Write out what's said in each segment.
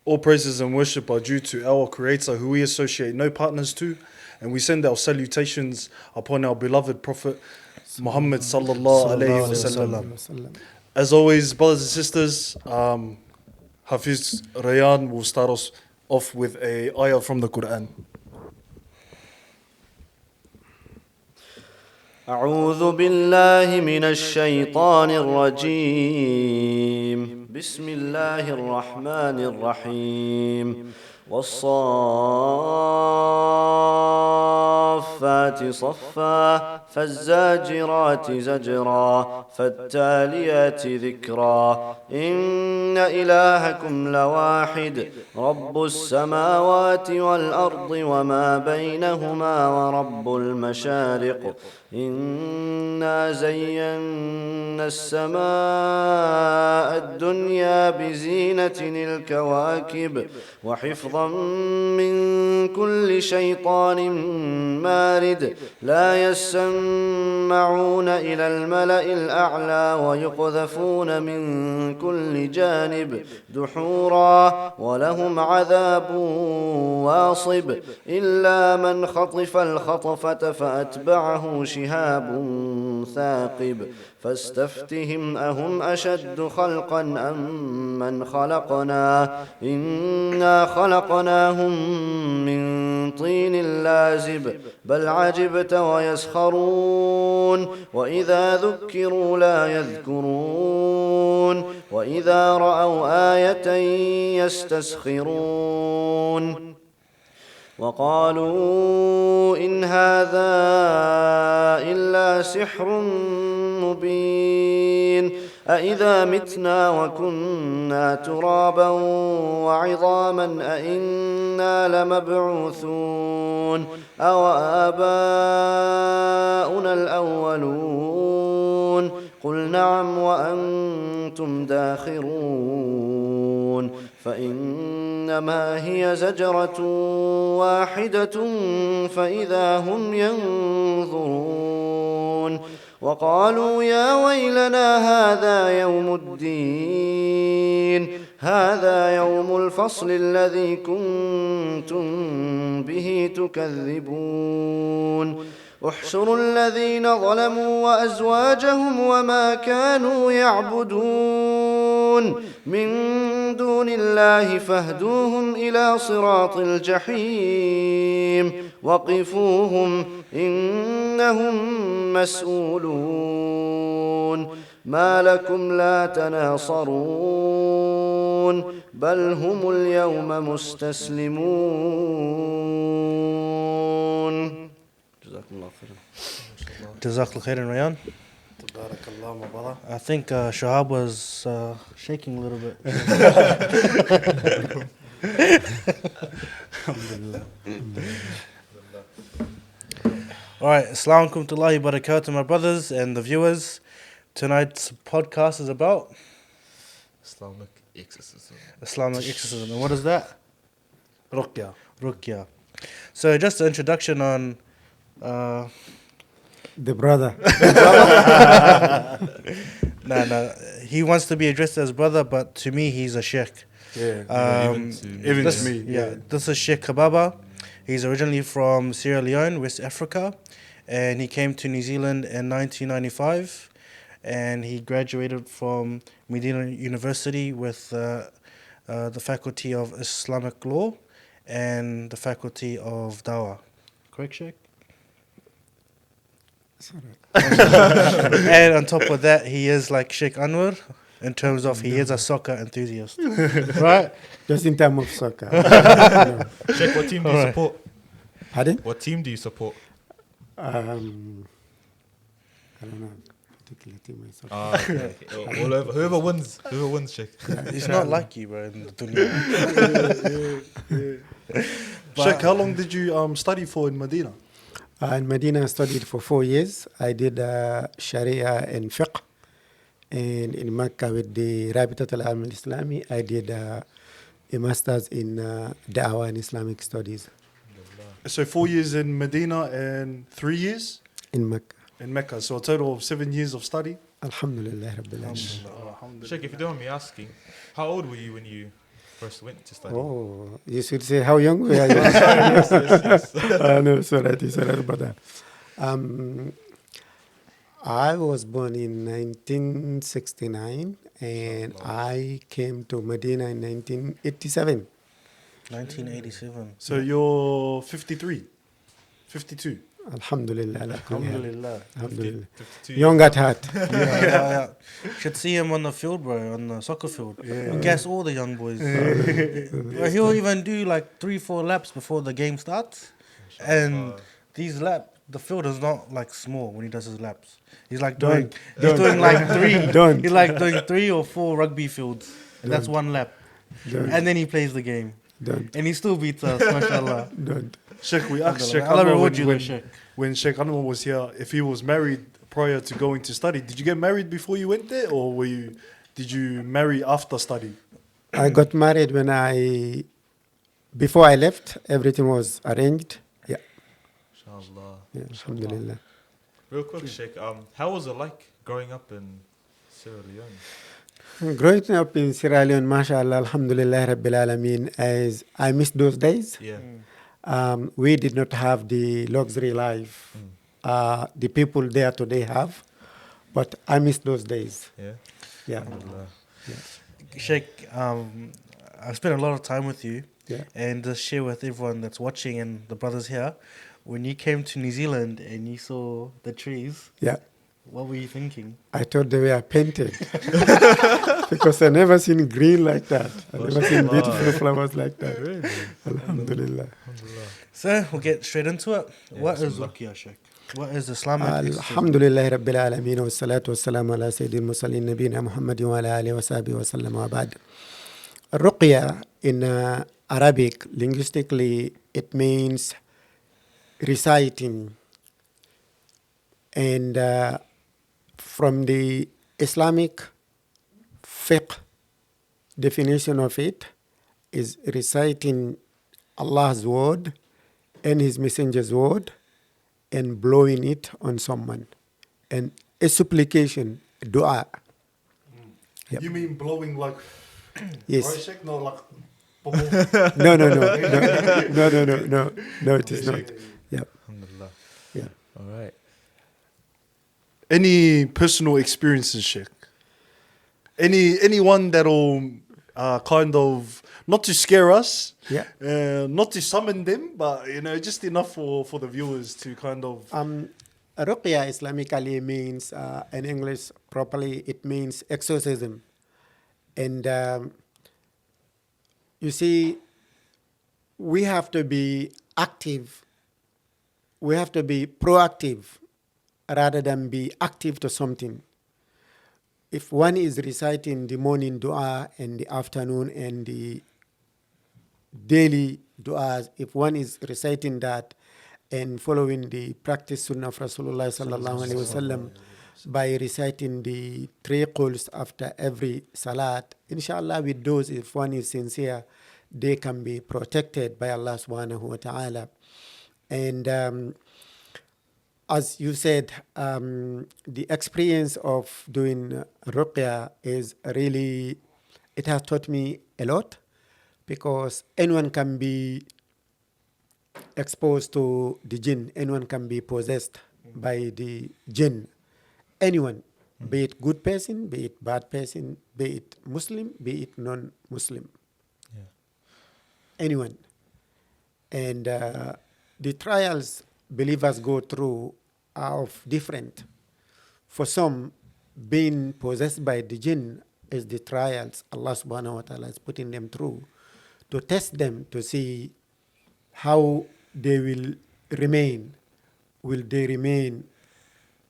All praises and worship are due to our Creator, who we associate no partners to, and we send our salutations upon our beloved Prophet Muhammad sallallahu alaihi wasallam. As always, brothers and sisters, Hafiz Rayan will start us off with a ayah from the Quran. أعوذ بالله من الشيطان الرجيم بسم الله الرحمن الرحيم والصافات صفا فالزاجرات زجرا فالتاليات ذكرا إن إلهكم لواحد رب السماوات والأرض وما بينهما ورب المشارق إنا زينا السماء الدنيا بزينة الكواكب وحفظا من كل شيطان مارد لا يسمعون إلى الملأ الأعلى ويقذفون من كل جانب دحورا ولهم عذاب واصب إلا من خطف الخطفة فأتبعه شهاب ثاقب فاستفتهم أهم أشد خلقا أم من خلقنا إنا خلقناهم من طين لازب بل عجبت ويسخرون وإذا ذكروا لا يذكرون وإذا رأوا آية يستسخرون وقالوا إن هذا إلا سحر مبين أإذا متنا وكنا ترابا وعظاما أإنا لمبعوثون أو آباؤنا الأولون قل نعم وأنتم داخرون فإنما هي زجرة واحدة فإذا هم ينظرون وقالوا يا ويلنا هذا يوم الدين هذا يوم الفصل الذي كنتم به تكذبون احشروا الذين ظلموا وأزواجهم وما كانوا يعبدون من دون الله فاهدوهم إلى صراط الجحيم وقفوهم إنهم مسؤولون ما لكم لا تناصرون بل هم اليوم مستسلمون جزاكم الله خيرا. Jazakallah khairan, Rayan. Barakallah, my brother. I think Shohab was shaking a little bit. Alhamdulillah. Alright, Assalamu alaikum to Allahi barakatuh, my brothers and the viewers. Tonight's podcast is about Islamic exorcism. Islamic exorcism. And what is that? Ruqya. Ruqya. So just an introduction on the brother. Nah. He wants to be addressed as brother, but to me he's a sheikh. Even to me. Yeah, this is Shaykh Khab Bah. He's originally from Sierra Leone, West Africa, and he came to New Zealand in 1995, and he graduated from Medina University with the faculty of Islamic law and the faculty of Dawah. Correct, Sheikh? And on top of that, he is like Sheikh Anwar in terms of he is a soccer enthusiast, right? Just in terms of soccer. Sheikh, what team do you support? Pardon? What team do you support? I don't know. Particular team I support. Okay. All over. Whoever wins, Sheikh. He's not like you, bro, in the dunya. Sheikh, how long did you study for in Medina? In Medina, I studied for 4 years. I did Sharia and Fiqh. And in Mecca with the Rabitat al-Alam al-Islami, I did a master's in Da'wah and Islamic studies. So 4 years in Medina and 3 years? In Mecca. In Mecca. So a total of 7 years of study? Alhamdulillah Rabbil Alamin. Sheikh, if you don't mind me asking, how old were you when you first went to study? Oh, you should say how young we are. Yes. No, sorry about that. I was born in 1969 and I came to Medina in 1987. 1987. So you're 53, 52. Alhamdulillah. Alhamdulillah. Alhamdulillah. 52 Young at heart. Yeah. Should see him on the field, bro, on the soccer field. You guess all the young boys. Bro, he'll even do like 3-4 laps before the game starts. And these laps, the field is not like small when he does his laps. He's like doing like three. Don't. He's like doing 3 or 4 rugby fields. And that's one lap. Don't. And then he plays the game. Don't. And he still beats us, mashallah. Don't. Sheikh, we asked Sheikh Allah Anwar reward you, though, when, Sheikh. when Sheikh Anwar was here if he was married prior to going to study. Did you get married before you went there, or did you marry after study? I got married before I left, everything was arranged. Yeah. Inshallah. Yeah, alhamdulillah. Real quick, Sheikh, how was it like growing up in Sierra Leone? Growing up in Sierra Leone, mashallah, alhamdulillah, Rabbil Alameen, as I missed those days. Yeah. We did not have the luxury life the people there today have, but I miss those days. Yeah. Yeah. Alhamdulillah. Sheikh, I spent a lot of time with you. Yeah. And just share with everyone that's watching and the brothers here, when you came to New Zealand and you saw the trees, Yeah. what were you thinking? I thought they were painted because I never seen green like that. I never seen beautiful flowers like that. Really? Alhamdulillah. Alhamdulillah. So we'll get straight into it. Yeah, What is Bismillah. Ruqya, Sheikh? What is Islamic exorcism? Alhamdulillah Rabbil Alameen wa salatu wa salamu ala Sayyidil Mursalin Nabina Muhammad wa ala alihi wa sahbihi wa sallam wa ba'd. Ruqya in Arabic, linguistically, it means reciting. And from the Islamic fiqh definition of it is reciting Allah's word and His Messenger's word and blowing it on someone. And a supplication, dua. Yep. You mean blowing like Yes. right, Sheikh? No, like No, it is not. Yeah. Alhamdulillah. Yeah. All right. Any personal experiences, Sheikh? Anyone that'll kind of not to scare us, Yeah. not to summon them, but just enough for the viewers to kind of. Ruqya Islamically means, in English properly, it means exorcism. And you see, we have to be active. We have to be proactive rather than be active to something. If one is reciting the morning dua and the afternoon and the daily du'as, if one is reciting that and following the practice sunnah of Rasulullah sallallahu alaihi wasallam by reciting the 3 quls after every salat, inshallah with those, if one is sincere, they can be protected by Allah subhanahu wa ta'ala. And as you said, the experience of doing ruqya is really, it has taught me a lot, because anyone can be exposed to the jinn, anyone can be possessed by the jinn, anyone, be it good person, be it bad person, be it Muslim, be it non-Muslim, Yeah. anyone. And the trials believers go through are of different. For some, being possessed by the jinn is the trials Allah subhanahu wa ta'ala is putting them through to test them, to see how they will remain. Will they remain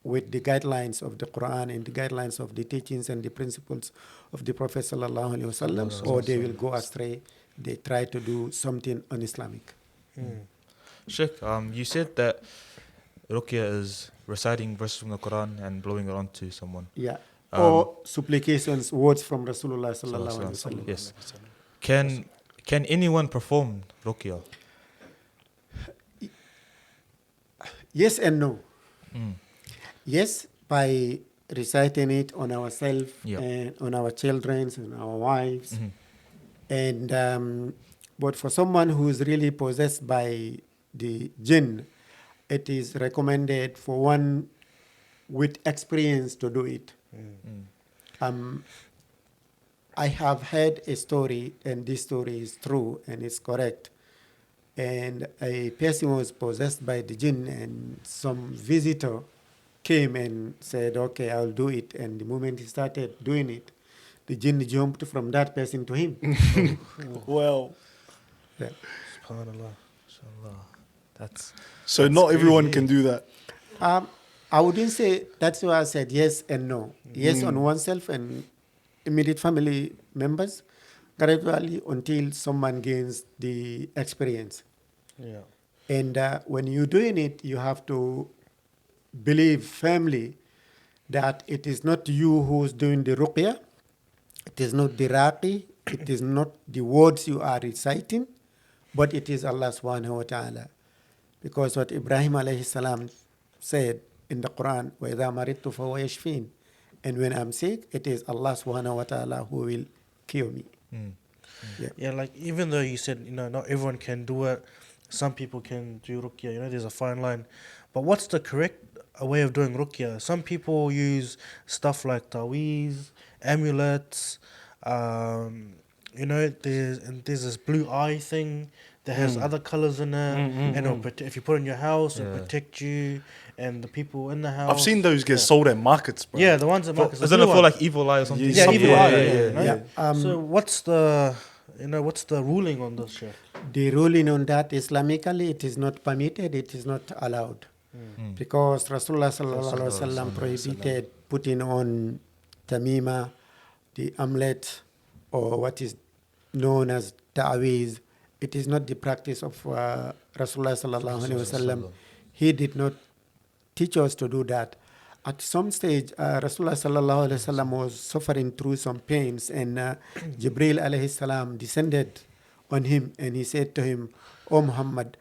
with the guidelines of the Quran and the guidelines of the teachings and the principles of the Prophet sallallahu alaihi wasallam, or they will go astray? They try to do something un-Islamic. Sheikh, you said that ruqya is reciting verses from the Quran and blowing it onto someone. Yeah. Or supplications, words from Rasulullah sallallahu alaihi wasallam. Yes. Can anyone perform ruqya? Yes and no. Mm. Yes, by reciting it on ourselves Yeah. and on our children and our wives. Mhm. And but for someone who is really possessed by the jinn, it is recommended for one with experience to do it. I have heard a story, and this story is true and it's correct. And a person was possessed by the jinn, and some visitor came and said, okay, I'll do it. And the moment he started doing it, the jinn jumped from that person to him. Well, Yeah. SubhanAllah. Inshallah. That's so not everyone can do that. I wouldn't say, that's why I said yes and no. Yes on oneself and immediate family members, gradually until someone gains the experience. Yeah. And when you're doing it, you have to believe firmly that it is not you who's doing the ruqyah, it is not the raqi, it is not the words you are reciting, but it is Allah subhanahu wa ta'ala. Because what Ibrahim alayhi salam said in the Quran, وَإِذَا مَرِضْتُ فَهُوَ يَشْفِينِ, and when I'm sick, it is Allah subhanahu wa ta'ala who will cure me. Yeah, like even though you said, not everyone can do it, some people can do ruqyah, there's a fine line. But what's the correct way of doing ruqyah? Some people use stuff like taweez, amulets, there's this blue eye thing that has other colors in it, and it'll if you put it in your house, it'll protect you and the people in the house. I've seen those get sold at markets, bro. Yeah, the ones at markets. Isn't it for like evil eye or something? Yeah, something evil like eye. that, Yeah. So what's the ruling on this, Sheikh? The ruling on that, Islamically, it is not permitted, it is not allowed. Because Rasulullah sallallahu alaihi wasallam prohibited putting on tamima, the amulet, or what is known as ta'weez. It is not the practice of Rasulullah sallallahu alaihi wasallam. He did not teach us to do that. At some stage, Rasulullah sallallahu alaihi wasallam was suffering through some pains, and Jibril alayhi salam descended on him, and he said to him, "O Muhammad,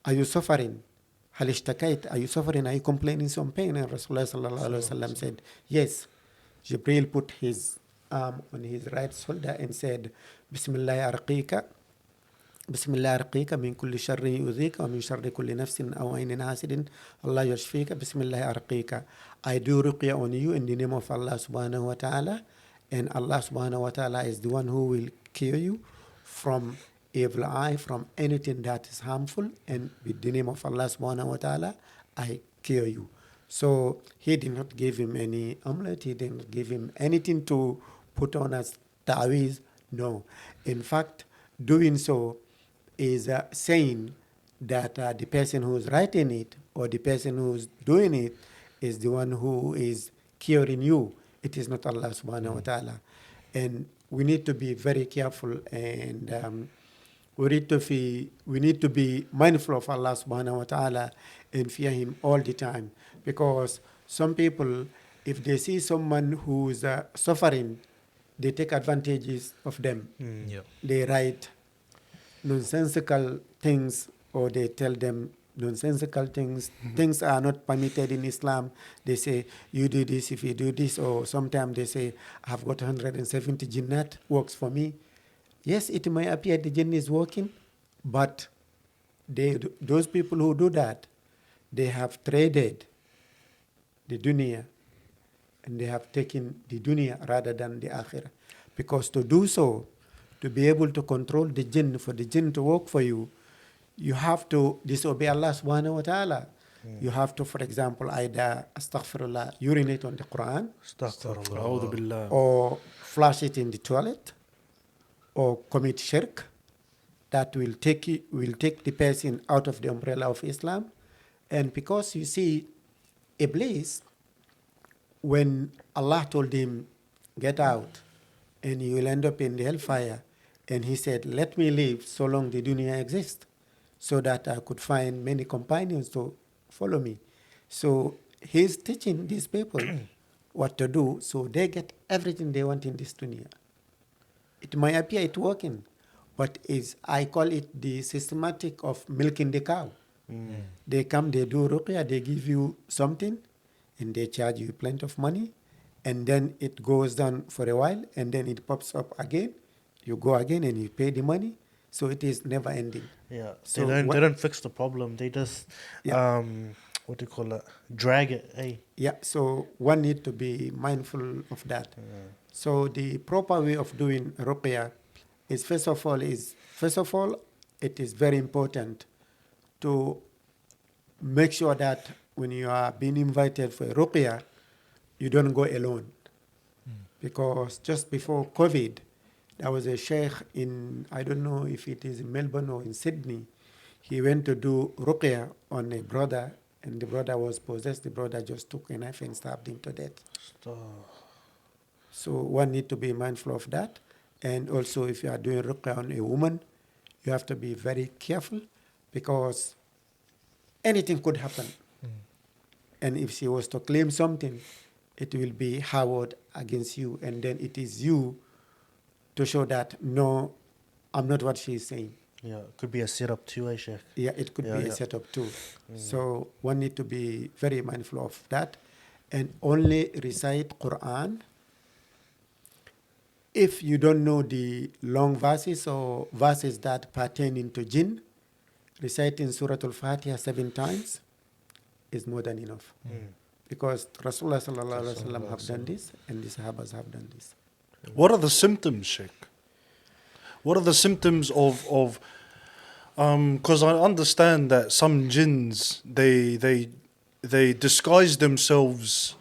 are you suffering? Hal ishtakait? Are you suffering? Are you complaining some pain?" And Rasulullah sallallahu alaihi wasallam said, "Yes." Jibril put his arm on his right shoulder and said, "Bismillah arqika. بسم الله أرقيك من كل شر يؤذيك ومن شر كل نفس أو عين حاسد الله يشفيك بسم الله أرقيك. I do ruqya on you in the name of Allah subhanahu wa ta'ala, and Allah subhanahu wa ta'ala is the one who will cure you from evil eye, from anything that is harmful, and with the name of Allah subhanahu wa ta'ala I cure you." So he did not give him any amulet, he didn't give him anything to put on as ta'weez. No. In fact, doing so is saying that the person who's writing it or the person who's doing it is the one who is curing you. It is not Allah subhanahu wa ta'ala. And we need to be very careful, and we need to be mindful of Allah subhanahu wa ta'ala and fear him all the time. Because some people, if they see someone who's suffering, they take advantages of them. They write nonsensical things, or they tell them nonsensical things. Things are not permitted in Islam. They say, you do this if you do this, or sometimes they say, I've got 170 jinnat, works for me. Yes, it may appear the jinn is working, but those people who do that, they have traded the dunya, and they have taken the dunya rather than the akhirah. Because to do so, to be able to control the jinn, for the jinn to work for you, you have to disobey Allah subhanahu wa ta'ala. You have to, for example, either astaghfirullah, urinate on the Quran, A'udhu billah. or flush it in the toilet, or commit shirk. That will take the person out of the umbrella of Islam. And because you see, Iblis, when Allah told him, get out, and you will end up in the hellfire, and he said, let me live so long the dunya exists, so that I could find many companions to follow me. So he's teaching these people what to do, so they get everything they want in this dunya. It might appear it's working, but I call it the systematic of milking the cow. They come, they do ruqyah, they give you something, and they charge you plenty of money, and then it goes down for a while, and then it pops up again. you go again and you pay the money. So it is never ending. Yeah. So They don't fix the problem. They just Yeah. what do you call it? Drag it. Hey. Yeah, so one need to be mindful of that. So the proper way of doing ruqya is first of all it is very important to make sure that when you are being invited for a ruqya, you don't go alone. Because just before COVID, there was a sheikh in, I don't know if it is in Melbourne or in Sydney. He went to do ruqya on a brother, and the brother was possessed. The brother just took a knife and stabbed him to death. So one need to be mindful of that. And also, if you are doing ruqya on a woman, you have to be very careful because anything could happen. And if she was to claim something, it will be harrowed against you. And then it is you to show that, no, I'm not what she is saying. Yeah, it could be a setup too, Sheikh. Yeah, it could be a setup too. So one need to be very mindful of that and only recite Quran. If you don't know the long verses or verses that pertain to jinn, reciting Surah Al-Fatiha 7 times is more than enough. Because Rasulullah sallallahu alaihi wasallam have done this and the Sahabas have done this. What are the symptoms, Sheikh? What are the symptoms of because I understand that some jinns they disguise themselves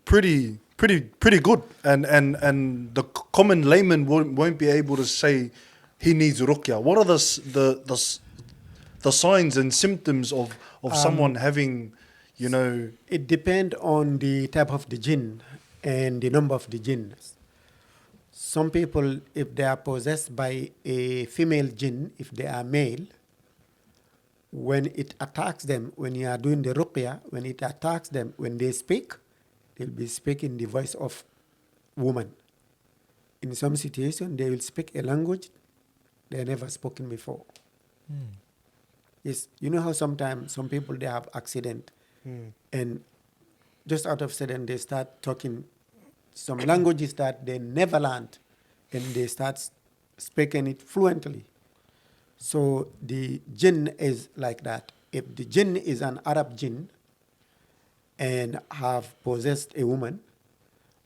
pretty good, and the common layman won't be able to say he needs ruqya. What are the signs and symptoms of someone having, you know? It depends on the type of the jinn and the number of the jinns. Some people, if they are possessed by a female jinn, if they are male, when it attacks them, when you are doing the ruqya, when it attacks them, when they speak, they'll be speaking the voice of woman. In some situation, they will speak a language they never spoken before. Yes, you know how sometimes some people, they have accident and just out of sudden they start talking some languages that they never learned and they start speaking it fluently. So the jinn is like that. If the jinn is an Arab jinn and have possessed a woman,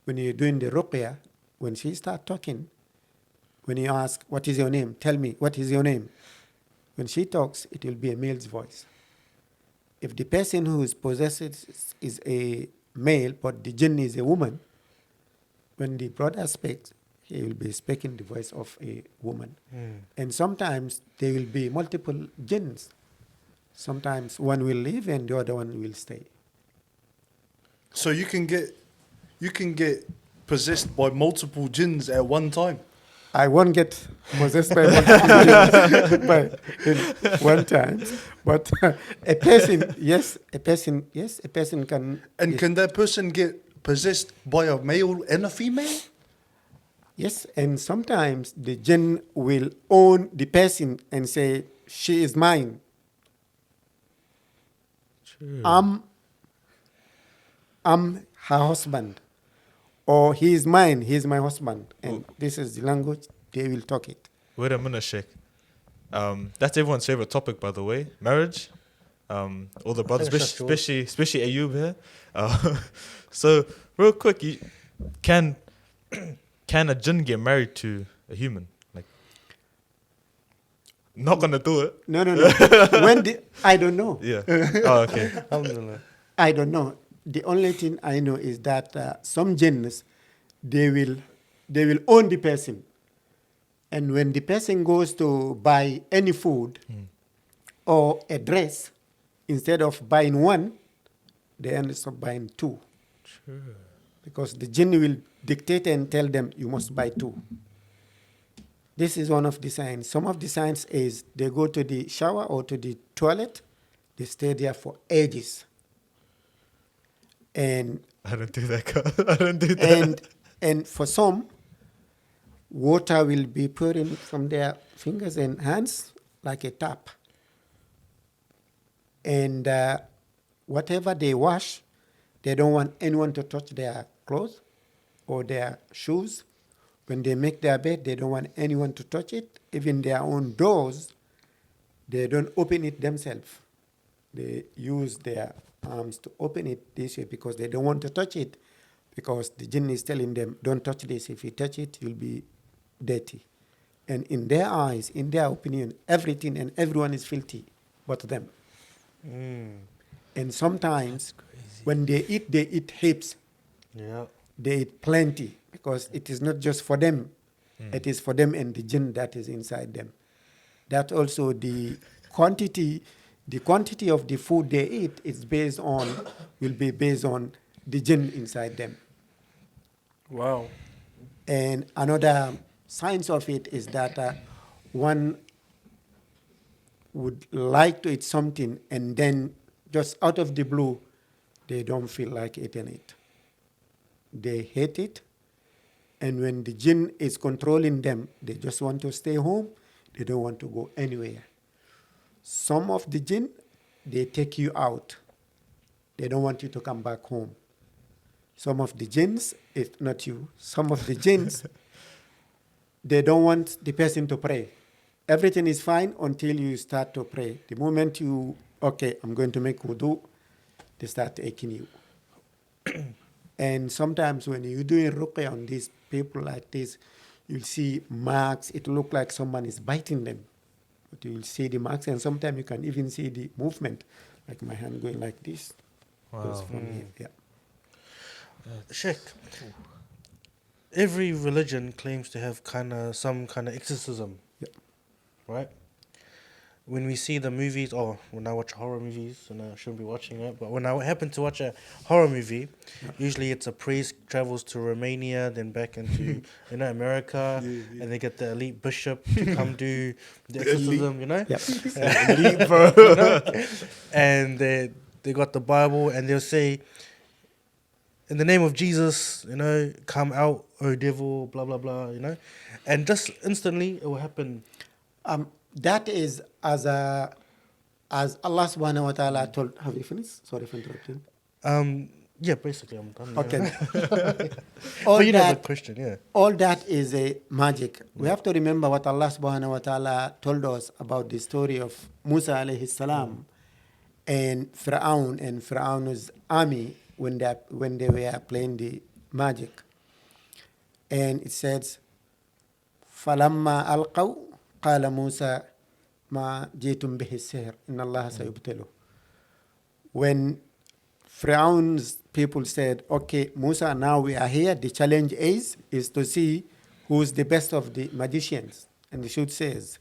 when you're doing the ruqya, when she starts talking, when you ask, what is your name? Tell me, what is your name? When she talks, it will be a male's voice. If the person who is possessed is a male, but the jinn is a woman, when the brother speaks, he will be speaking the voice of a woman. And sometimes there will be multiple jinns. Sometimes one will leave and the other one will stay. So you can get possessed by multiple jinns at one time. I won't get possessed by multiple jinns by in one time, but a person can. And can that person get possessed by a male and a female? Yes, and sometimes the jinn will own the person and say, she is mine. I'm her husband. Or he is mine, he is my husband. And this is the language, they will talk it. Wait a minute, Sheikh. That's everyone's favorite topic, by the way. Marriage. All the brothers, especially Ayub here. So, real quick, can a jinn get married to a human? Like, not gonna do it. No. I don't know. Yeah. Oh, okay. I don't know. The only thing I know is that some jinns, they will own the person. And when the person goes to buy any food or a dress, instead of buying one, they end up buying 2. Sure. Because the jinn will dictate and tell them, you must buy 2. This is one of the signs. Some of the signs is they go to the shower or to the toilet, they stay there for ages. And I don't do that. I don't do that. And for some, water will be pouring from their fingers and hands like a tap. And whatever they wash, they don't want anyone to touch their clothes or their shoes When they make their bed, they don't want anyone to touch it. Even their own doors, they don't open it themselves. They use their arms to open it this way because they don't want to touch it, because the jinn is telling them, don't touch this. If you touch it, you'll be dirty. And in their eyes, in their opinion, everything and everyone is filthy but them. And sometimes when they eat heaps. Yeah. They eat plenty because it is not just for them. It is for them and the jinn that is inside them. That also the quantity of the food they eat will be based on the jinn inside them. Wow. And another signs of it is that one would like to eat something and then just out of the blue, they don't feel like eating it. They hate it. And when the jinn is controlling them, they just want to stay home. They don't want to go anywhere. Some of the jinn, they take you out. They don't want you to come back home. Some of the jinns, it's not you. Some of the jinns, they don't want the person to pray. Everything is fine until you start to pray. The moment I'm going to make wudu, they start taking you. And sometimes when you're doing ruqyah on these people like this, you'll see marks. It looks like someone is biting them. But you'll see the marks, and sometimes you can even see the movement, like my hand going like this. Goes from here. Yeah. Sheikh, every religion claims to have some kind of exorcism. Yeah. Right? When we see the movies, when I watch horror movies, and I shouldn't be watching it, but when I happen to watch a horror movie, usually it's a priest travels to Romania, then back into America, and they get the elite bishop to come do the exorcism, Yep. elite, bro. And they got the Bible, and they'll say, in the name of Jesus, come out, oh devil, blah blah blah, and just instantly it will happen. That is as Allah subhanahu wa ta'ala told. Have you finished? Sorry for interrupting. Yeah, basically I'm done. Okay. But you know the question, yeah. All that is a magic. We have to remember what Allah subhanahu wa ta'ala told us about the story of Musa alayhi salam and Fir'aun's army when they were playing the magic. And it says, فَلَمَّا أَلْقَوْا قال موسى ما جئتم به السحر إن الله سيبطله. When Pharaoh's people said, okay, Musa, now we are here, the challenge is to see who's the best of the magicians. And the shoot says,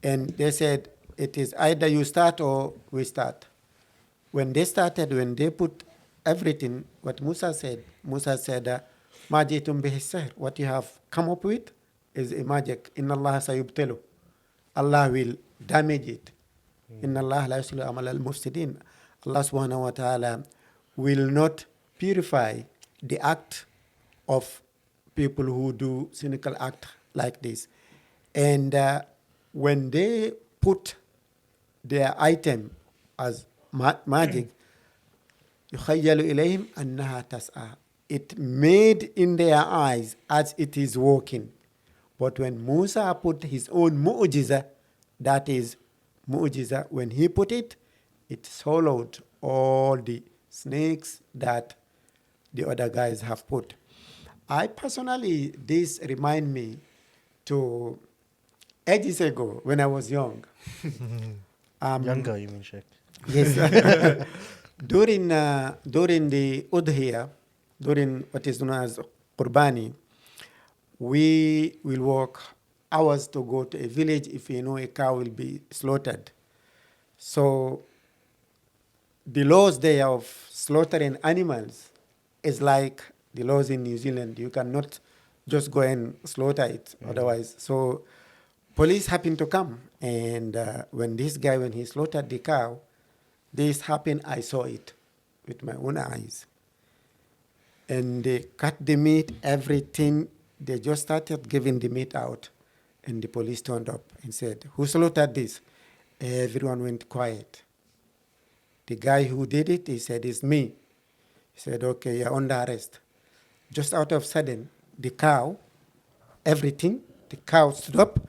and they said, it is either you start or we start. When they put everything, what Musa said, ما جئتم به السحر, what you have come up with is a magic. Inna Allah sayubtilu. Allah will damage it. Inna Allah la yuslihu amal al-mufsidin. Allah subhanahu wa ta'ala will not purify the act of people who do cynical act like this. And when they put their item as magic, يُخَيَّلُ إِلَيْهِمْ أَنَّهَا تَسْعَى. It made in their eyes as it is working. But when Musa put his own mu'jiza, that is mu'jiza, when he put it, it swallowed all the snakes that the other guys have put. I personally, this remind me to ages ago when I was young. Younger, you mean, Sheikh? Yes. During the Udhiyah, during what is known as Qurbani, we will walk hours to go to a village if a cow will be slaughtered. So the laws there of slaughtering animals is like the laws in New Zealand. You cannot just go and slaughter it otherwise. So police happened to come, and when he slaughtered the cow, this happened, I saw it with my own eyes. And they cut the meat, everything. They just started giving the meat out. And the police turned up and said, who slaughtered this? Everyone went quiet. The guy who did it, he said, it's me. He said, okay, you're under arrest. Just out of sudden, the cow everything. The cow stood up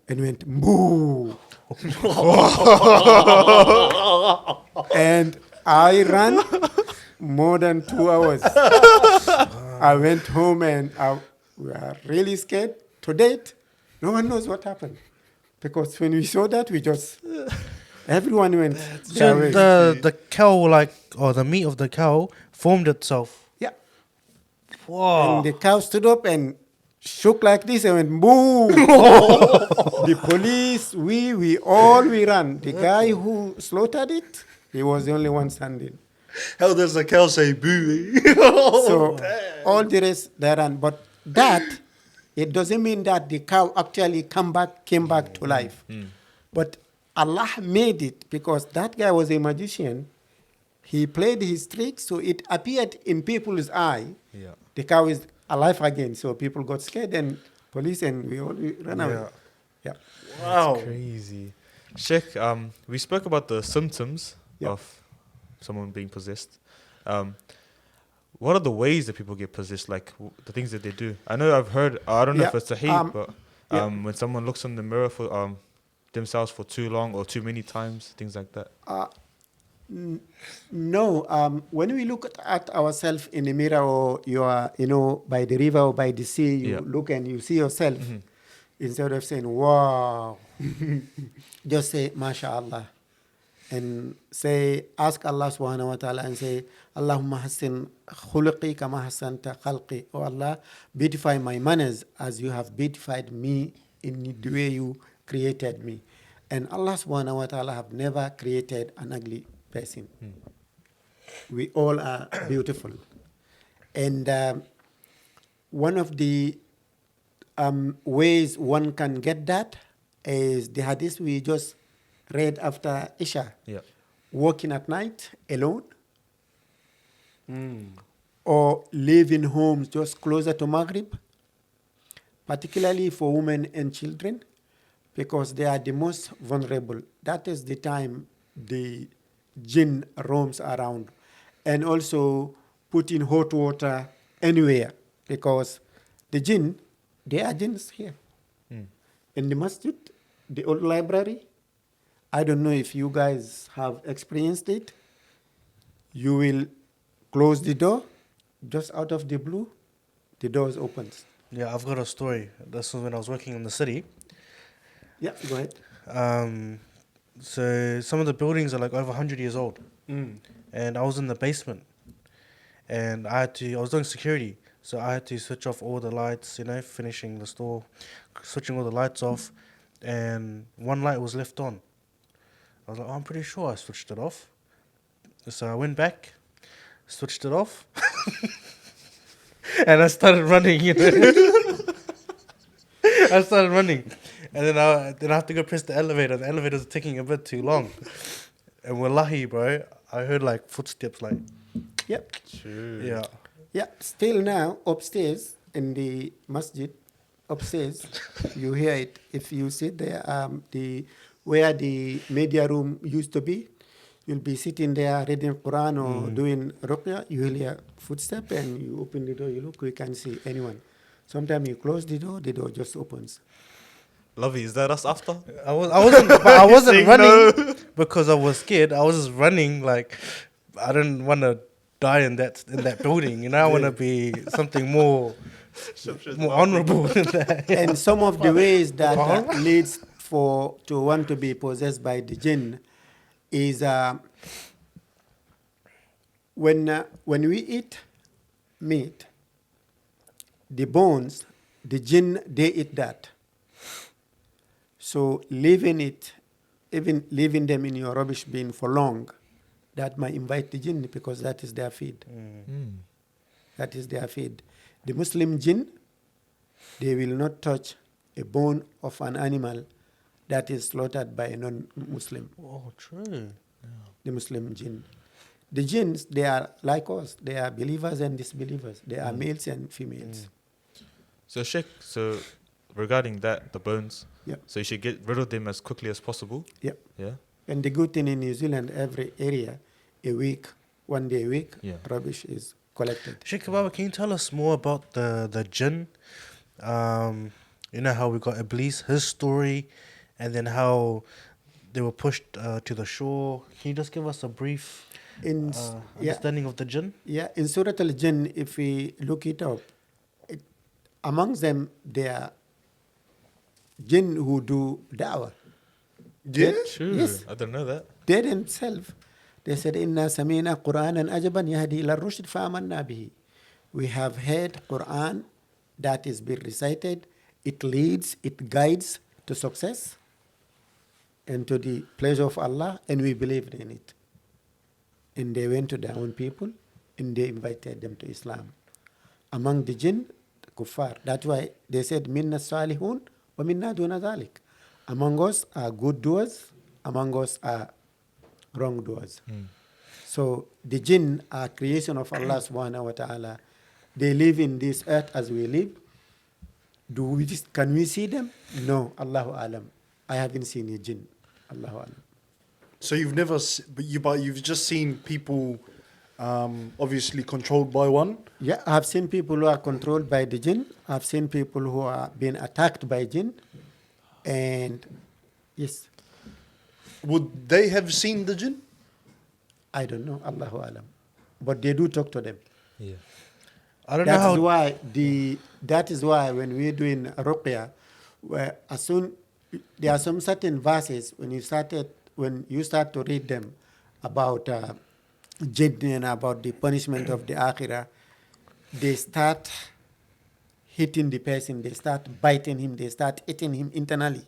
and went moo. And I ran more than 2 hours. I went home and we were really scared. To date, no one knows what happened. Because when we saw that, everyone went their So way. the cow, like, or the meat of the cow formed itself. Yeah. Wow. And the cow stood up and shook like this and went moo. The police, we ran. The guy who slaughtered it, he was the only one standing. How does the cow say boo? So all the rest they ran. But that, it doesn't mean that the cow actually came back to life. But Allah made it because that guy was a magician. He played his tricks, so it appeared in people's eye. Yeah. The cow is alive again. So people got scared and police and we all ran away. Yeah. Wow. Crazy. Sheikh, we spoke about the symptoms Yeah. of someone being possessed. What are the ways that people get possessed? Like the things that they do. I know I've heard. I don't know if Yeah, it's sahih, but yeah. when someone looks in the mirror for themselves for too long or too many times, things like that. No, when we look at ourselves in the mirror or you are, by the river or by the sea, you Yeah. look and you see yourself. Instead of saying, wow, just say, MashaAllah. And ask Allah subhanahu wa ta'ala and say, Allahumma hassin khuluqi kama hassanta khalqi. Oh Allah, beautify my manners as you have beautified me in the way you created me. And Allah subhanahu wa ta'ala have never created an ugly person. We all are beautiful. And one of the ways one can get that is the hadith we just read after Isha. Yeah. Walking at night alone. Or living homes just closer to Maghrib. Particularly for women and children. Because they are the most vulnerable. That is the time the jinn roams around. And also putting hot water anywhere. Because the jinn, there are jinns here. In the masjid, the old library, I don't know if you guys have experienced it. You will close the door, just out of the blue, the door opens. Yeah, I've got a story. This was when I was working in the city. Yeah, go ahead. So some of the buildings are like over 100 years old. And I was in the basement. And I was doing security. So I had to switch off all the lights, finishing the store, switching all the lights off. And one light was left on. I was like, I'm pretty sure I switched it off. So I went back, switched it off. And I started running, I started running. And then I have to go press the elevator. The elevator's taking a bit too long. And wallahi, bro, I heard like footsteps like... Yep. True. Yeah. Yeah, still now, upstairs in the masjid, upstairs, you hear it. If you sit there, where the media room used to be, you'll be sitting there reading Quran or doing ruqyah, you will hear footsteps and you open the door, you look, you can't see anyone. Sometimes you close the door just opens. Lovey, is that us after? I wasn't running because I was scared. I was just running like I didn't want to die in that building. I want to be something more honorable than that. Yeah. And some of the ways that leads to one to be possessed by the jinn is when we eat meat, the bones, the jinn, they eat that. So leaving them in your rubbish bin for long, that might invite the jinn because that is their feed. That is their feed. The Muslim jinn, they will not touch a bone of an animal that is slaughtered by a non-Muslim. Oh, true. The Muslim jinn. The jinns, they are like us. They are believers and disbelievers. They are males and females. So Sheikh, regarding that, the bones, Yeah. so you should get rid of them as quickly as possible. Yeah. Yeah. And the good thing in New Zealand, every area, one day a week, Yeah. rubbish is collected. Shaykh Khab Bah, can you tell us more about the jinn? You know how we got Iblis, his story, and then how they were pushed to the shore. Can you just give us a brief In understanding of the jinn? yeah, in Surah Al-Jinn, if we look it up, it, amongst them there are jinn who do da'wah. Yeah? True. Yes. I don't know that. They themselves, they said, "Inna samina Qur'anan ajaban yahdi ila rushd fa'amanna bihi." We have heard Quran that is being recited. It leads, it guides to success and to the pleasure of Allah, and we believed in it. And they went to their own people, and they invited them to Islam. Among the jinn, the kuffar. That's why they said, "Minna salihun wa minna duna dhalik." Among us are good doers, among us are wrong doers. So the jinn are creation of Allah subhanahu wa ta'ala. They live in this earth as we live. Can we see them? No. Allahu alam. I haven't seen a jinn. Allahu alam. So you've never, but you've just seen people, obviously controlled by one. Yeah, I've seen people who are controlled by the jinn. I've seen people who are being attacked by jinn. And yes, Would they have seen the jinn? I don't know, Allahu alam. But they do talk to them. Yeah. I don't know how. That is why when we're doing ruqyah, where as soon there are some certain verses when you start to read them about jinn and about the punishment of the akhirah, they start hitting the person, they start biting him, they start eating him internally,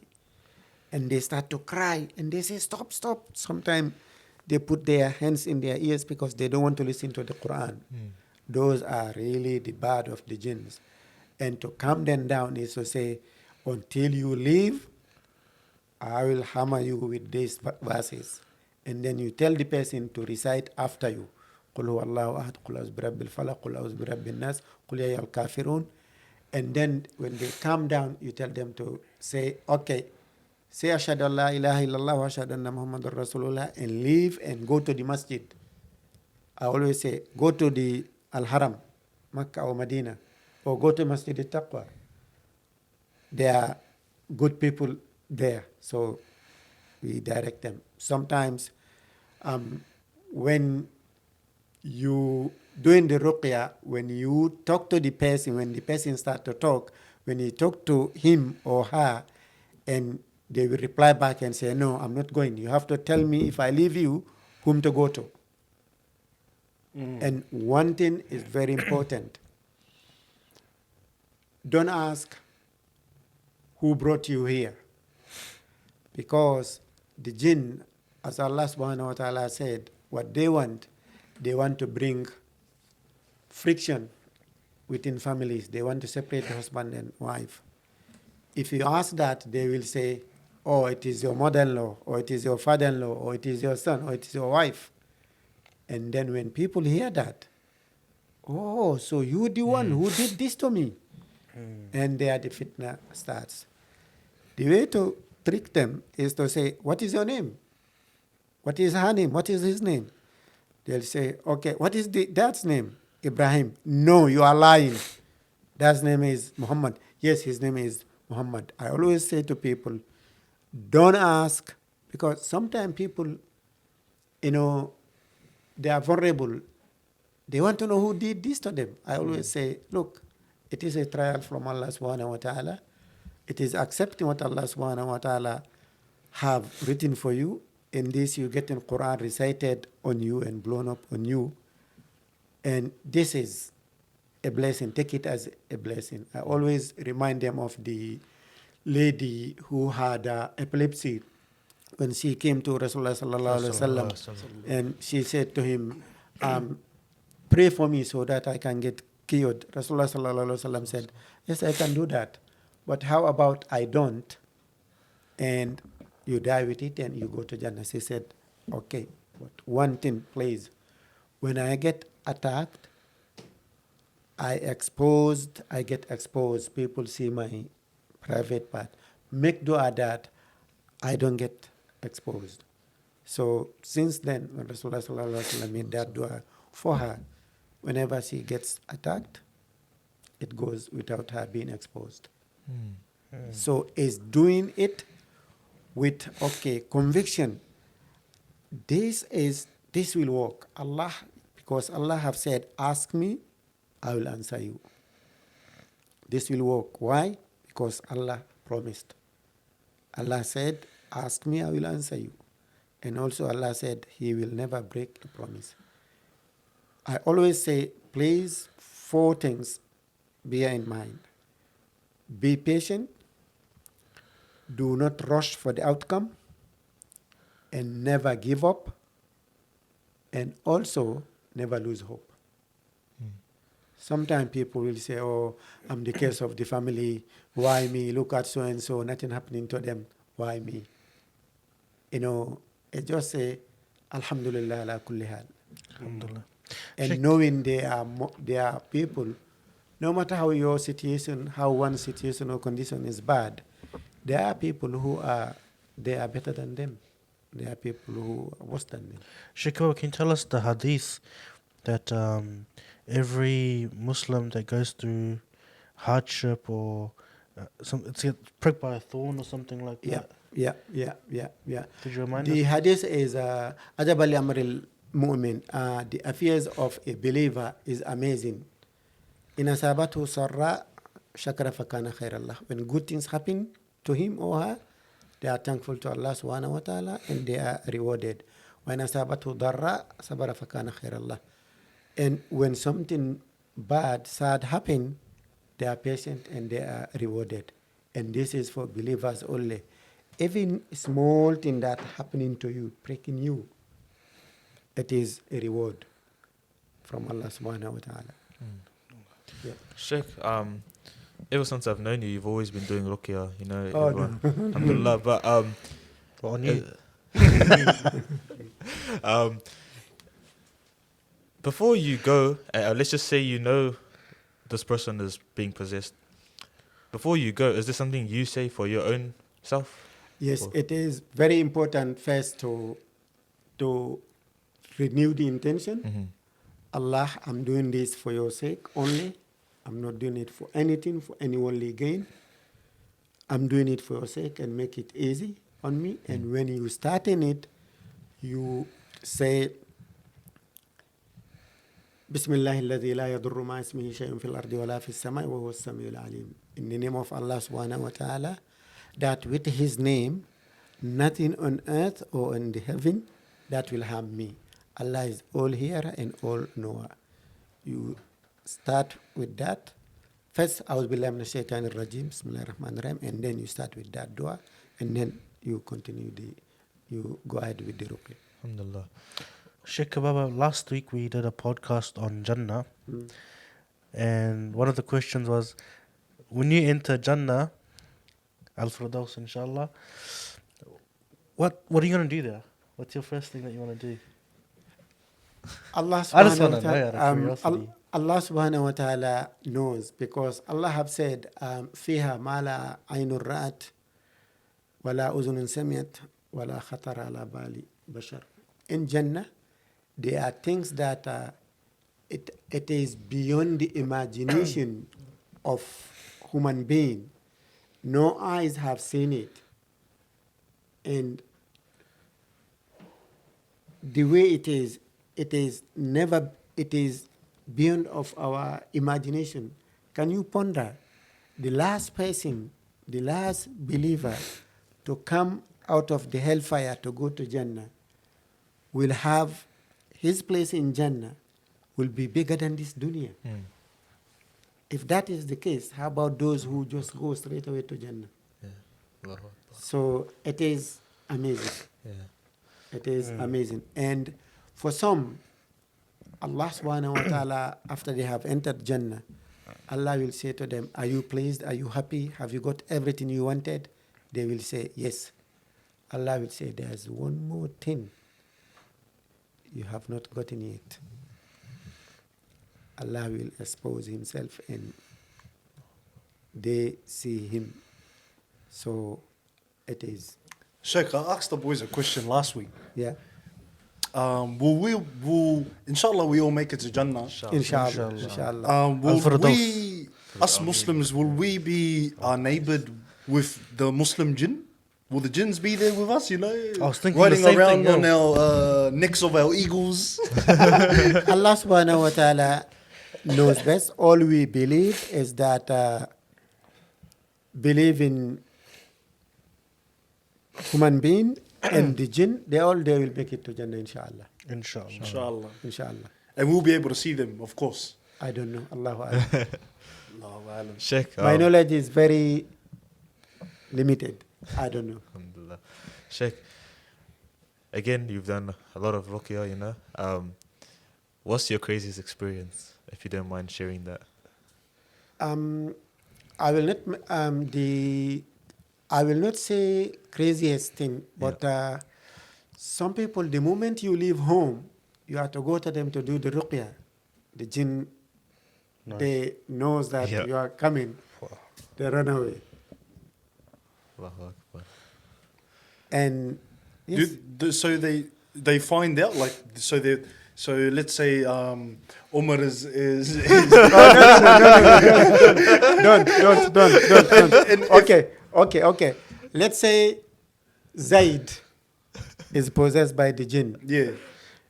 and they start to cry and they say, "Stop, stop." Sometimes they put their hands in their ears because they don't want to listen to the Quran. Those are really the bad of the jinns. And to calm them down is to say, "Until you leave, I will hammer you with these verses." And then you tell the person to recite after you. قُلْ هُوَ اللَّهُ أَحَدٌ قُلْ أَعُوذُ بِرَبِّ الْفَلَقِ قُلْ أَعُوذُ بِرَبِّ النَّاسِ قُلْ يَا أَيُّهَا الْكَافِرُونَ. And then when they calm down, you tell them to say, "Okay, say ashhadu an la ilaha illallah wa ashhadu anna Muhammadur Rasulullah," and leave and go to the masjid. I always say, go to the Al-Haram, Makkah or Medina, or go to Masjid al-Taqwa. There are good people there, so we direct them. Sometimes when you doing the ruqyah, when you talk to the person, when the person start to talk, when you talk to him or her, and they will reply back and say, "No, I'm not going. You have to tell me if I leave you, whom to go to." And one thing is very important. Don't ask who brought you here. Because the jinn, as Allah subhanahu wa ta'ala said, what they want to bring friction within families. They want to separate the husband and wife. If you ask that, they will say, "Oh, it is your mother-in-law, or it is your father-in-law, or it is your son, or it is your wife." And then when people hear that, "Oh, so you the one who did this to me." And there the fitna starts. The way to trick them is to say, "What is your name? What is her name? What is his name?" They'll say, "Okay, what is dad's name?" "Ibrahim." "No, you are lying. Dad's name is Muhammad." "Yes, his name is Muhammad." I always say to people, don't ask, because sometimes people, they are vulnerable. They want to know who did this to them. I always say, look, it is a trial from Allah subhanahu wa ta'ala. It is accepting what Allah subhanahu wa ta'ala have written for you. In this, you get in Quran recited on you and blown up on you. And this is a blessing. Take it as a blessing. I always remind them of the lady who had epilepsy when she came to Rasulullah sallallahu alaihi wasallam, and she said to him, "Pray for me so that I can get cured." Rasulullah sallallahu alaihi wasallam said, "Yes, I can do that, but how about I don't, and you die with it and you go to Jannah?" She said, "Okay, but one thing, please. When I get attacked, I get exposed. People see my private part. Make dua that I don't get exposed." So since then, when Rasulullah sallallahu alaihi wasallam made that dua for her, whenever she gets attacked, it goes without her being exposed. So is doing it with conviction. This will work. Because Allah have said, ask me, I will answer you. This will work. Why? Because Allah promised. Allah said, ask me, I will answer you. And also Allah said, He will never break a promise. I always say, please, 4 things bear in mind. Be patient. Do not rush for the outcome. And never give up. And also, never lose hope. Sometimes people will say, oh, I'm the case of the family. Why me? Look at so-and-so. Nothing happening to them. Why me? I just say, Alhamdulillah ala kulli hal. Alhamdulillah. And knowing they are people, no matter how your situation, how one situation or condition is bad, there are people they are better than them. There are people who are worse than them. Shaykh Khab Bah, can you tell us the hadith that every Muslim that goes through hardship or it's pricked by a thorn or something like that? Yeah. Did you remind The us? hadith is Ajab Ali Amr al-Mu'min. The affairs of a believer is amazing. In asabatu sarra shakara fakana khairallah. When good things happen to him or her, they are thankful to Allah subhanahu wa ta'ala and they are rewarded. When asabatu darra sabara fakana khairallah. And when something bad, sad happen, they are patient and they are rewarded. And this is for believers only. Even small thing that happening to you, breaking you, it is a reward from Allah subhanahu wa ta'ala. Yeah. Sheikh, ever since I've known you, you've always been doing ruqyah, Oh, everyone. Alhamdulillah, but On you. before you go, let's just say this person is being possessed. Before you go, is there something you say for your own self? Yes, it is very important first to renew the intention. Mm-hmm. Allah, I'm doing this for your sake only. I'm not doing it for anything, for any worldly gain. I'm doing it for your sake and make it easy on me. And when you start in it, you say, Bismillah alladhi la yadurru ma ismihi shay'un fil ardi wa la fis samai wa huwa as-sami'ul alim. In the name of Allah subhanahu wa ta'ala, that with His name, nothing on earth or in the heaven that will harm me. Allah is all hearer and all knower. You start with that. First, A'udhu billahi minash shaitanir rajim, Bismillahir Rahmanir Rahim, and then you start with that dua, and then you continue you go ahead with the ruqyah. Alhamdulillah. Shaykh Khab Bah, last week we did a podcast on Jannah, and one of the questions was, when you enter Jannah, Al-Firdaus inshallah, what are you going to do there? What's your first thing that you want to do? Allah I just subhanahu want wa to know out of ta'ala, curiosity. Allah subhanahu wa ta'ala knows, because Allah have said, فيها ما لا عين رأت ولا أذن سمعت ولا خطر على بال بشر. In Jannah, there are things that it is beyond the imagination of human being. No eyes have seen it. And the way it is beyond of our imagination. Can you ponder the last person, the last believer to come out of the hellfire to go to Jannah will have his place in Jannah will be bigger than this dunya. If that is the case, how about those who just go straight away to Jannah? Yeah. So it is amazing. Yeah. It is amazing. And for some, Allah subhanahu wa ta'ala, after they have entered Jannah, Allah will say to them, are you pleased? Are you happy? Have you got everything you wanted? They will say, yes. Allah will say, there's one more thing you have not gotten yet. Allah will expose Himself and they see Him. So it is. Sheikh, I asked the boys a question last week. Yeah. Inshallah, we all make it to Jannah. Inshallah. Will Al-Firdaus. we, us Muslims, will we be neighbored with the Muslim jinn? Will the jinns be there with us, you know? I was thinking riding the same around thing, on yeah. our necks of our eagles. Allah subhanahu wa ta'ala knows best. All we believe is that believe in human being and the jinn, they will make it to Jannah, inshallah. Inshallah. Inshallah. Inshallah. And we'll be able to see them, of course. I don't know. Allahu Akbar. Allahu alam. Sheikh, My knowledge is very limited. I don't know. Alhamdulillah. Sheikh, again, you've done a lot of ruqyah, you know. What's your craziest experience, if you don't mind sharing that? I will not I will not say craziest thing, but some people, the moment you leave home, you have to go to them to do the ruqyah. The jinn, they knows that you are coming. They run away. Allahu Akbar. And yes, So they find out, like, so let's say Umar is don't. Okay. Let's say Zaid is possessed by the jinn. yeah.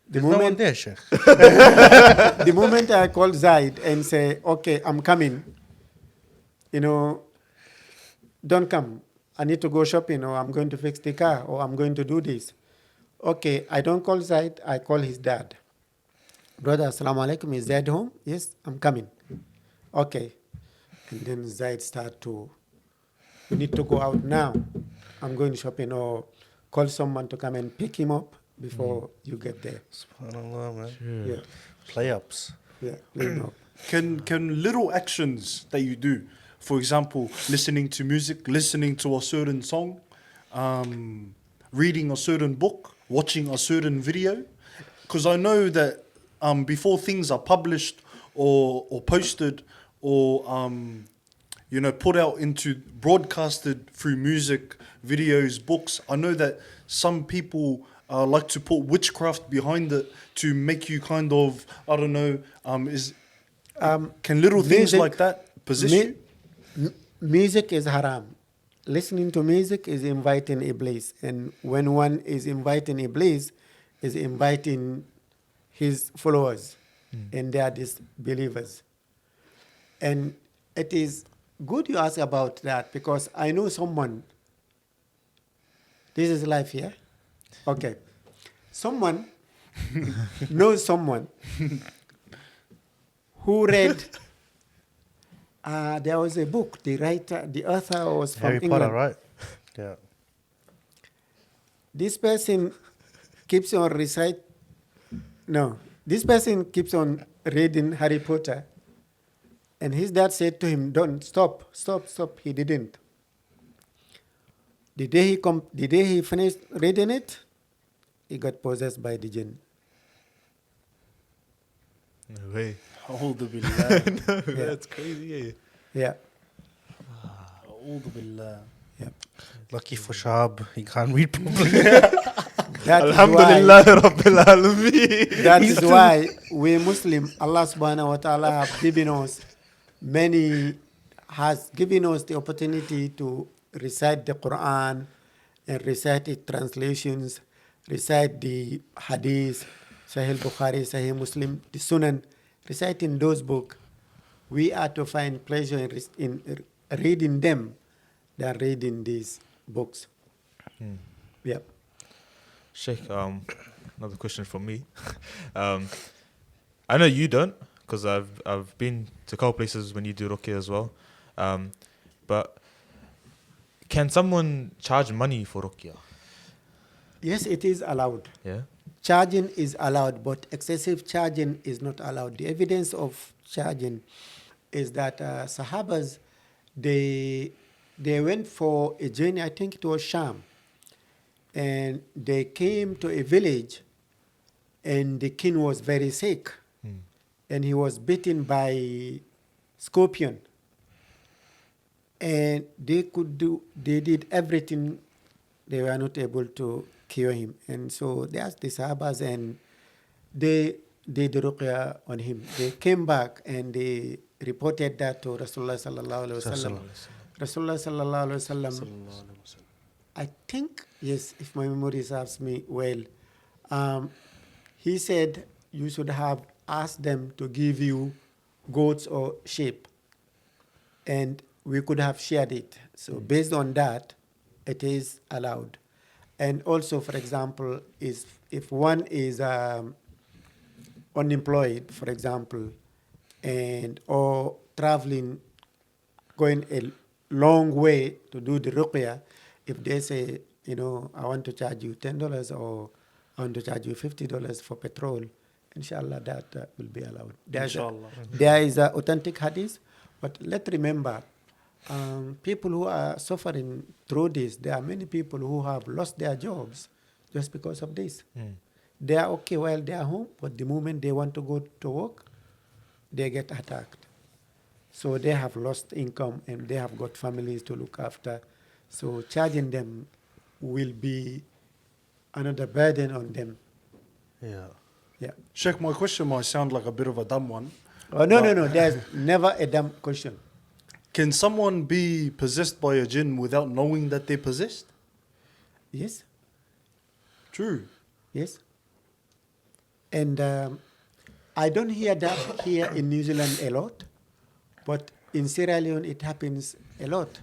The There's no one moment, there, Sheikh. the moment I call Zaid and say, okay, I'm coming, you know, don't come. I need to go shopping, or I'm going to fix the car, or I'm going to do this. Okay, I don't call Zaid, I call his dad. Brother, assalamu alaikum, is Zaid home? Yes, I'm coming. Okay. And then Zaid start to, you need to go out now. I'm going shopping, or call someone to come and pick him up before you get there. SubhanAllah, man. Yeah, Play-ups. yeah, clean up. Can little actions that you do, for example, listening to music, listening to a certain song, reading a certain book, watching a certain video, because I know that before things are published or posted or you know, put out into broadcasted through music, videos, books, I know that some people like to put witchcraft behind it to make you kind of, I don't know, can little things music- like that position you? Music is haram. Listening to music is inviting Iblis. And when one is inviting Iblis, is inviting his followers. And they are disbelievers. And it is good you ask about that, because I know someone. This is life here. Okay. Someone knows someone who read. There was a book. The author was from Harry England. Potter, right? Yeah. This person keeps on This person keeps on reading Harry Potter, and his dad said to him, "Don't stop." He didn't. The day he finished reading it, he got possessed by the jinn. No way. A'udhu billah. No, that's crazy. Yeah. A'udhu billah. Lucky for Shohab, he can't read properly. That is Alhamdulillah Rabbil Alameen. That is why we Muslim, Allah subhanahu wa ta'ala has given us the opportunity to recite the Quran and recite its translations, recite the Hadith, Sahih Bukhari, Sahih Muslim, the Sunan, reciting those books. We are to find pleasure in reading them than reading these books. Yeah. Sheikh, another question from me. I know you don't, because I've been to a couple places when you do ruqyah as well. But can someone charge money for ruqyah? Yes, it is allowed. Yeah. Charging is allowed, but excessive charging is not allowed. The evidence of charging is that Sahabas, they went for a journey, I think it was Sham, and they came to a village, and the king was very sick, and he was bitten by scorpion, and they did everything, they were not able to cure him, and so they asked the Sahabas, and they did ruqyah on him. They came back and they reported that to Rasulullah sallallahu alaihi wasallam. Rasulullah sallallahu alaihi wasallam, I think, yes, if my memory serves me well, he said you should have asked them to give you goats or sheep, and we could have shared it. So based on that, it is allowed. And also, for example, is if one is unemployed, for example, and or traveling, going a long way to do the ruqyah, if they say, you know, I want to charge you $10 or I want to charge you $50 for petrol, inshallah, that will be allowed. There is a authentic hadith, but let's remember, people who are suffering through this, there are many people who have lost their jobs just because of this. They are okay while they are home, but the moment they want to go to work, they get attacked. So they have lost income and they have got families to look after. So charging them will be another burden on them. Yeah. Yeah. Sheikh, my question might sound like a bit of a dumb one. Oh, no. There's never a dumb question. Can someone be possessed by a jinn without knowing that they're possessed? Yes. True. Yes. And I don't hear that here in New Zealand a lot, but in Sierra Leone it happens a lot.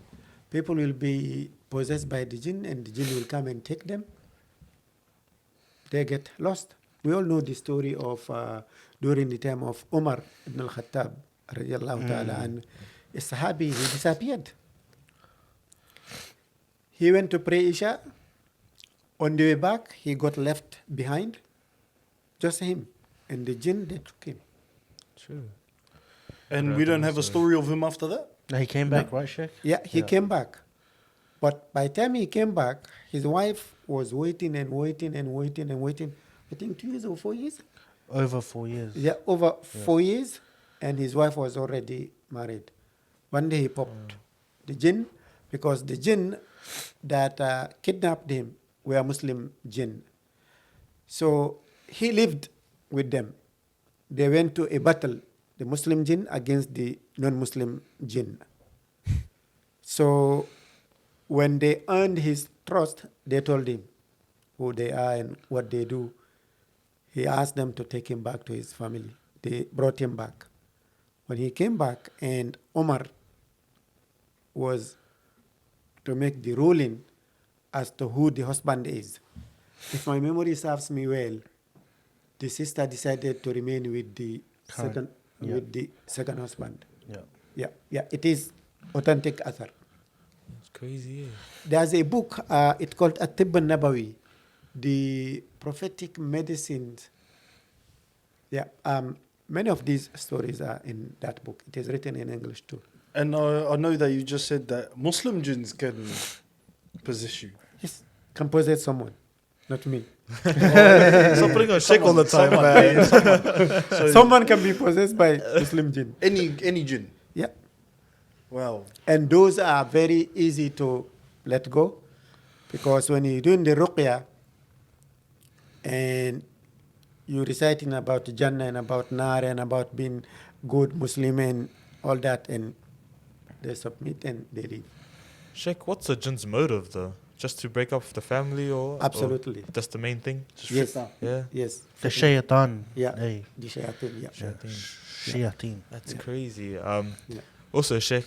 People will be possessed by the jinn and the jinn will come and take them. They get lost. We all know the story of during the time of Umar ibn al-Khattab, radiallahu ta'ala, and a Sahabi, he disappeared. He went to pray Isha. On the way back, he got left behind. Just him. And the jinn, they took him. True. And we don't have a story of him after that? No, he came back, right, Sheikh? Yeah, he came back. But by the time he came back, his wife was waiting and waiting and waiting and waiting. I think 2 years or 4 years. Over 4 years. Yeah, over 4 years. And his wife was already married. One day he popped the jinn, because the jinn that kidnapped him were Muslim jinn. So he lived with them. They went to a battle, the Muslim jinn against the non-Muslim jinn. So when they earned his trust, they told him who they are and what they do. He asked them to take him back to his family. They brought him back. When he came back, and Omar was to make the ruling as to who the husband is. If my memory serves me well, the sister decided to remain with the second husband. Yeah. It is authentic athar. It's crazy. There's a book. It's called At-Tibb al-Nabawi, the prophetic medicines. Yeah. Many of these stories are in that book. It is written in English too. And I know that you just said that Muslim jinns can possess you. Yes, can possess someone, not me. Stop putting on Sheikh all the time, man. So Someone can be possessed by Muslim jinn. any jinn. Yeah. Wow. And those are very easy to let go, because when you're doing the ruqyah and you're reciting about Jannah and about Nar and about being good Muslim and all that, and they submit and they leave. Sheikh, what's a jinn's motive though? Just to break up the family, or Absolutely. or that's the main thing? Yes. Yeah. Yes. The shaitan. Yeah. Hey. The shayateen, yeah. Shayateen. That's crazy. Also, Sheikh,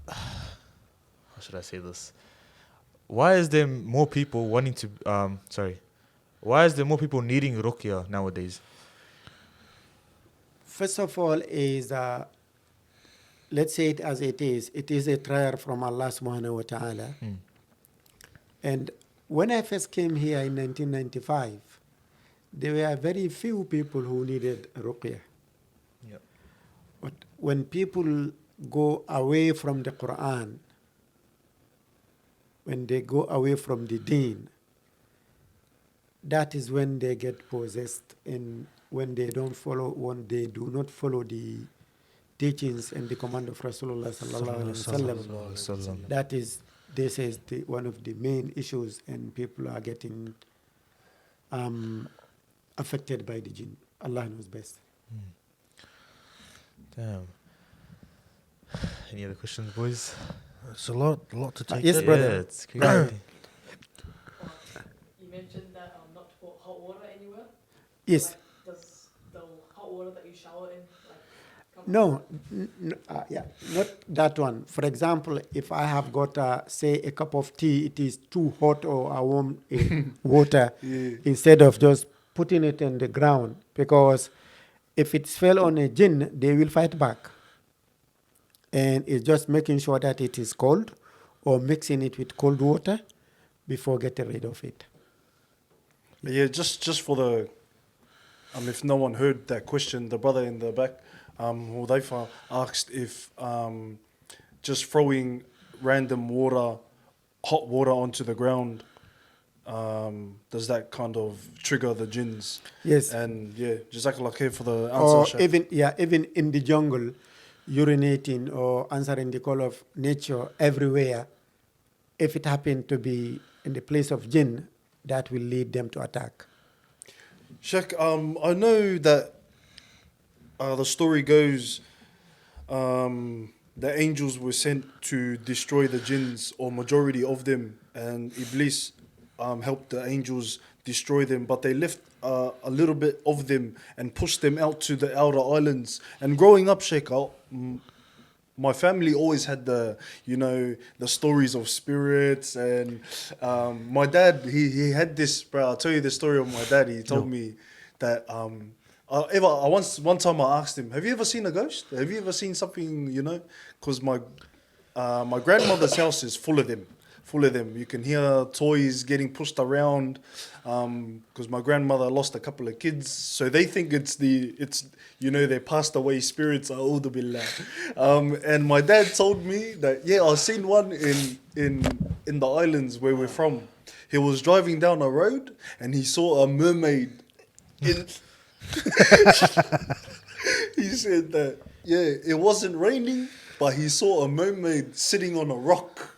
how should I say this? Why is there more people wanting to? Why is there more people needing ruqyah nowadays? First of all, is let's say it as it is. It is a trial from Allah subhanahu wa ta'ala. And when I first came here in 1995, there were very few people who needed ruqyah. Yep. But when people go away from the Quran, when they go away from the deen, that is when they get possessed, and when they do not follow the teachings and the command of Rasulullah sallallahu alaihi wasallam. That is, this is one of the main issues, and people are getting affected by the jinn. Allah knows best. Damn. Any other questions, boys? It's a lot to take. Yes, in. brother. Yeah, it's crazy. You mentioned that not to put hot water anywhere. Yes. Like, does the hot water that you shower in, like, come No, yeah, not that one. For example, if I have got, say, a cup of tea, it is too hot or I warm water, instead of just putting it in the ground, because if it fell on a jinn, they will fight back. And it's just making sure that it is cold or mixing it with cold water before getting rid of it. Yeah, just for the, if no one heard that question, the brother in the back, Hudayfa asked if just throwing random water, hot water onto the ground, does that kind of trigger the jinns? Yes. And yeah, Jazakallah khair for the Or answer. Shaykh. even in the jungle, urinating or answering the call of nature everywhere, if it happened to be in the place of jinn, that will lead them to attack. Sheikh, I know that the story goes the angels were sent to destroy the jinns, or majority of them, and Iblis helped the angels destroy them, but they left a little bit of them and pushed them out to the outer islands. And growing up, Sheikh, my family always had the stories of spirits, and my dad, he had this, bro, I'll tell you the story of my dad. He told me that one time I asked him, have you ever seen a ghost? Have you ever seen something, because my grandmother's house is full of them. You can hear toys getting pushed around, because my grandmother lost a couple of kids, so they think it's their passed away spirits. A'udhu billah. And my dad told me that I've seen one in the islands where we're from. He was driving down a road and he saw a mermaid. He said that it wasn't raining, but he saw a mermaid sitting on a rock.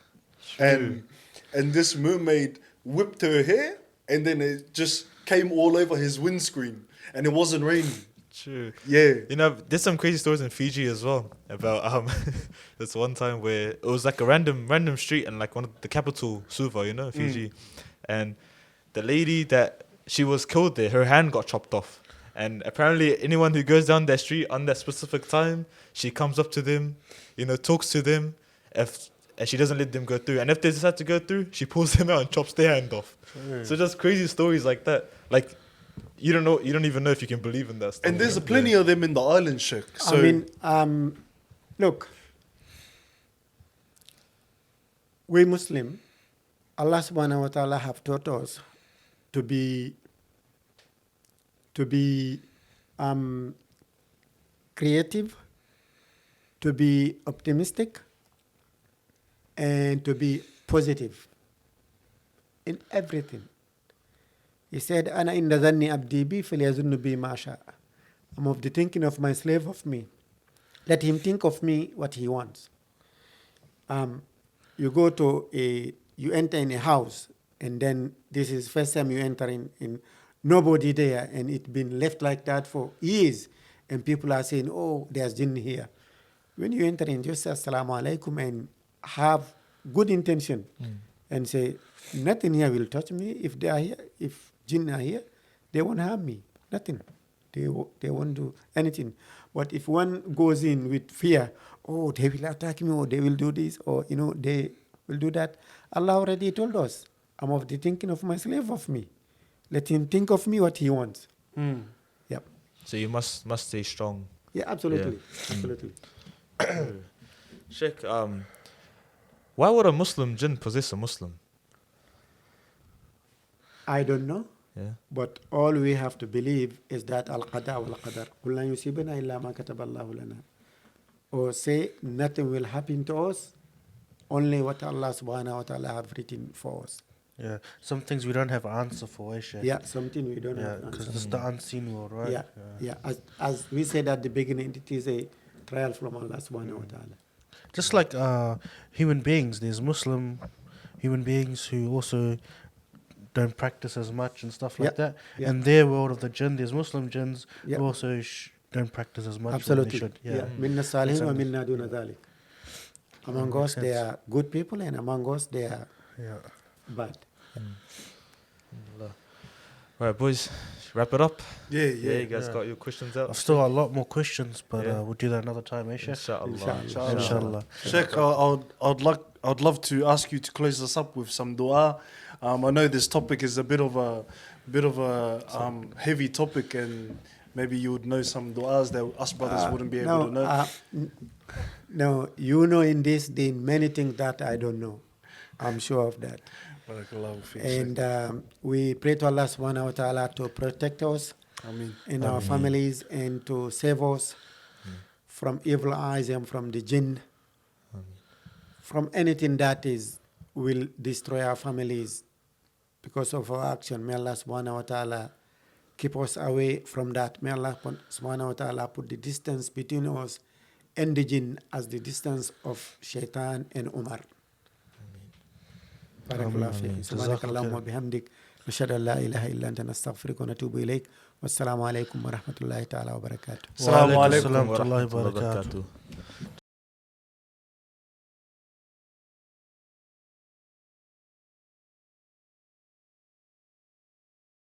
And this mermaid whipped her hair, and then it just came all over his windscreen, and it wasn't raining. True. Yeah. There's some crazy stories in Fiji as well about this one time where it was like a random street in like one of the capital, Suva, Fiji, and the lady that she was killed there, her hand got chopped off, and apparently anyone who goes down that street on that specific time, she comes up to them, talks to them, and she doesn't let them go through. And if they decide to go through, she pulls them out and chops their hand off. So just crazy stories like that. Like, you don't even know if you can believe in that stuff. And there's plenty of them in the island, Sheikh. So Look, we Muslim, Allah subhanahu wa ta'ala have taught us to be creative, to be optimistic, and to be positive in everything. He said, "Ana inda dhanni abdi bi falyazunnu bi ma sha'a." I'm of the thinking of my slave of me. Let him think of me what he wants. You enter in a house, and then this is first time you enter in nobody there, and it's been left like that for years, and people are saying, "Oh, there's jinn here." When you enter in, just say assalamu alaikum and have good intention and say, nothing here will touch me. If they are here, if jinn are here, they won't harm me. Nothing. They won't do anything. But if one goes in with fear, oh, they will attack me, or they will do this, or they will do that. Allah already told us, I'm of the thinking of my slave of me. Let him think of me what he wants. Yep. So you must stay strong. Yeah, absolutely. Yeah. Absolutely. Sheikh, why would a Muslim jinn possess a Muslim? I don't know. Yeah. But all we have to believe is that al-qada wal-qadar. قُلْ لَنْ يُصِيبَنَا إِلَّا مَا كَتَبَ اللَّهُ لَنَا. Or say, nothing will happen to us, only what Allah subhanahu wa ta'ala have written for us. Yeah, some things we don't have answer for, Isha. Yeah, something we don't have because answer it's the unseen world, right? Yeah. As we said at the beginning, it is a trial from Allah subhanahu wa ta'ala. Just like human beings, there's Muslim human beings who also don't practice as much and stuff like that. Yeah. In their world of the jinn, there's Muslim jinns who Yeah. also don't practice as much as Absolutely. they should. Yeah. Minna salihin wa minna duna dhalik. Among us, they are good people, and among us, they are bad. Right, boys, wrap it up. Yeah, You guys got your questions out. I've still got a lot more questions, but Yeah. we'll do that another time, eh, Sheikh? Inshallah. Inshallah. Sheikh, I'd love to ask you to close us up with some dua. I know this topic is a bit of a heavy topic, and maybe you would know some duas that us brothers wouldn't be able to know. No, you know in this deen many things that I don't know. I'm sure of that. Barakallahu feek, And we pray to Allah subhanahu wa ta'ala to protect us Ameen. and our families and to save us from evil eyes and from the jinn, from anything that will destroy our families because of our action. May Allah subhanahu wa ta'ala keep us away from that. May Allah subhanahu wa ta'ala put the distance between us and the jinn as the distance of shaitan and Umar. بارك الله فيك سبحانك اللهم وبحمدك نشهد أن لا إله إلا أنت نستغفرك ونتوب إليك والسلام عليكم ورحمة الله تعالى وبركاته. Assalamu alaikum Wa alaikum assalam wa rahmatullahi wa barakatuh.